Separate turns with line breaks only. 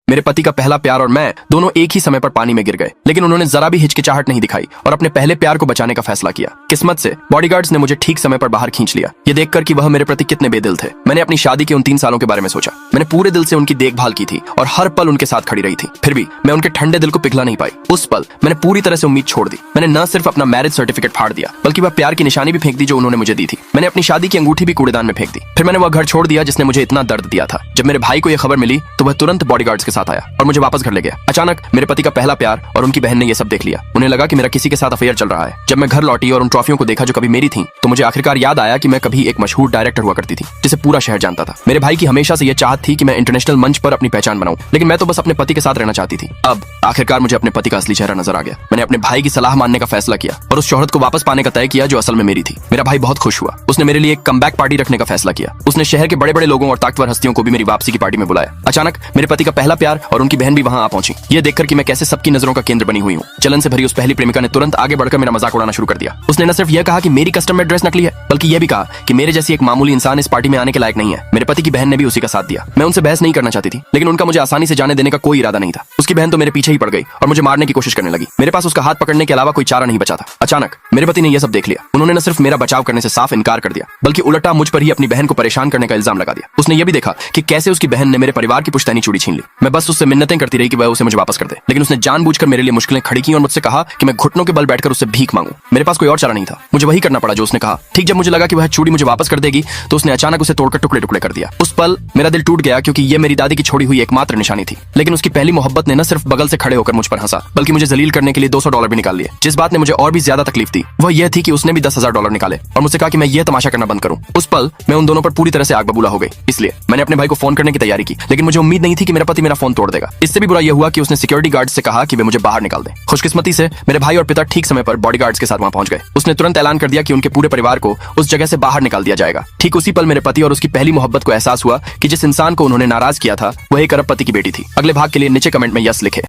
मेरे पति का पहला प्यार और मैं दोनों एक ही समय पर पानी में गिर गए, लेकिन उन्होंने जरा भी हिचकिचाहट नहीं दिखाई और अपने पहले प्यार को बचाने का फैसला किया। किस्मत से बॉडीगार्ड्स ने मुझे ठीक समय पर बाहर खींच लिया। ये देखकर कि वह मेरे प्रति कितने बेदिल थे। मैंने अपनी शादी के उन 3 सालों के बारे में सोचा। मैंने पूरे दिल से उनकी देखभाल की थी और हर पल उनके साथ खड़ी रही थी। फिर भी मैं उनके ठंडे दिल को पिघला नहीं पाई। उस पल मैंने पूरी तरह से उम्मीद छोड़ दी। मैंने न सिर्फ अपना मैरिज सर्टिफिकेट फाड़ दिया, बल्कि वह प्यार की निशानी भी फेंक दी जो उन्होंने मुझे दी थी। मैंने अपनी शादी की अंगूठी भी कूड़ेदान में फेंक दी। फिर मैंने वह घर छोड़ दिया जिसने मुझे इतना दर्द दिया था। जब मेरे भाई को यह खबर मिली तो वह तुरंत बॉडीगार्ड्स के साथ आया और मुझे वापस घर ले गया। अचानक मेरे पति का पहला प्यार और उनकी बहन ने यह सब देख लिया। उन्हें लगा कि मेरा किसी के साथ अफेयर चल रहा है। जब मैं घर लौटी और उन ट्रॉफियों को देखा जो कभी मेरी थी, तो मुझे आखिरकार याद आया कि मैं कभी एक मशहूर डायरेक्टर हुआ करती थी जिसे पूरा शहर जानता था। मेरे भाई की हमेशा से यह चाहत थी कि मैं इंटरनेशनल मंच पर अपनी पहचान बनाऊं, लेकिन मैं तो बस अपने पति के साथ रहना चाहती थी। अब आखिरकार मुझे अपने पति का असली चेहरा नजर आ गया। मैंने अपने भाई की सलाह मानने का फैसला किया और उस शोहरत को वापस पाने का तय किया जो असल में मेरी थी। मेरा भाई बहुत खुश हुआ। उसने मेरे लिए एक कमबैक पार्टी रखने का फैसला किया। उसने शहर के बड़े बड़े लोगों और ताकतवर हस्तियों को भी मेरी वापसी की पार्टी में बुलाया। अचानक मेरे पति का पहला प्यार और उनकी बहन भी वहां आ पहुंची। यह देखकर कि मैं कैसे सबकी नजरों का केंद्र बनी हुई हूँ। जलन से भरी उस पहली प्रेमिका ने तुरंत आगे बढ़कर मेरा मजाक उड़ाना शुरू कर दिया। उसने न सिर्फ यह कहा कि मेरी कस्टम मेड ड्रेस नकली है, बल्कि यह भी कहा कि मेरे जैसी एक मामूली इंसान इस पार्टी में आने के लायक नहीं है। मेरे पति की बहन ने भी उसी का साथ दिया। मैं उनसे बहस नहीं करना चाहती थी, लेकिन उनका मुझे आसानी से जाने देने का कोई इरादा नहीं था। उसकी बहन तो मेरे पीछे ही पड़ गई और मुझे मारने की कोशिश करने लगी। मेरे पास उसका हाथ पकड़ने के अलावा कोई चारा नहीं बचा था। अचानक मेरे पति ने यह सब देख लिया। उन्होंने न सिर्फ मेरा बचाव करने से साफ इनकार कर दिया, बल्कि उल्टा मुझ पर ही अपनी बहन को परेशान करने का इल्जाम लगा दिया। उसने यह भी देखा कि कैसे उसकी बहन ने मेरे परिवार की पुश्तैनी चूड़ी छीन ली। मैं बस उससे मिन्नतें करती रही कि वह उसे मुझे वापस कर दे, लेकिन उसने जानबूझकर मेरे लिए मुश्किलें खड़ी की और मुझसे कहा कि मैं घुटनों के बल बैठकर उससे भीख मांगूं। मेरे पास कोई और चारा नहीं था। मुझे वही करना पड़ा जो उसने कहा। ठीक जब मुझे लगा कि वह चूड़ी मुझे वापस कर देगी, तो उसने अचानक उसे तोड़कर टुकड़े टुकड़े कर दिया। उस पल मेरा दिल टूट गया, क्योंकि यह मेरी दादी की छोड़ी हुई एकमात्र निशानी थी। लेकिन उसकी पहली मोहब्बत ने न सिर्फ बगल से खड़े होकर मुझ पर हंसा, बल्कि मुझे जलील करने के लिए $200 भी निकाल लिए। जिस बात ने मुझे और भी ज्यादा तकलीफ दी वह यह थी कि उसने भी $10,000 निकाले और मुझसे कहा कि मैं यह तमाशा करना बंद करूं। उस पल मैं उन दोनों पर पूरी तरह से आग बबूला हो गई। इसलिए मैंने अपने भाई को फोन करने की तैयारी की, लेकिन मुझे उम्मीद नहीं थी कि मेरा पति मेरा फोन तोड़ देगा। इससे भी बुरा यह हुआ कि उसने सिक्योरिटी गार्ड से कहा कि वे मुझे बाहर निकाल दें। खुशकिस्मती से मेरे भाई और पिता ठीक समय पर बॉडीगार्ड्स के साथ वहां पहुंच गए। उसने तुरंत ऐलान कर दिया कि उनके पूरे परिवार को उस जगह से बाहर निकाल दिया जाएगा। ठीक उसी पल मेरे पति और उसकी पहली मोहब्बत को एहसास हुआ कि जिस इंसान को उन्होंने नाराज किया था वह एक अरबपति की बेटी थी। अगले भाग के लिए नीचे कमेंट में यस लिखे।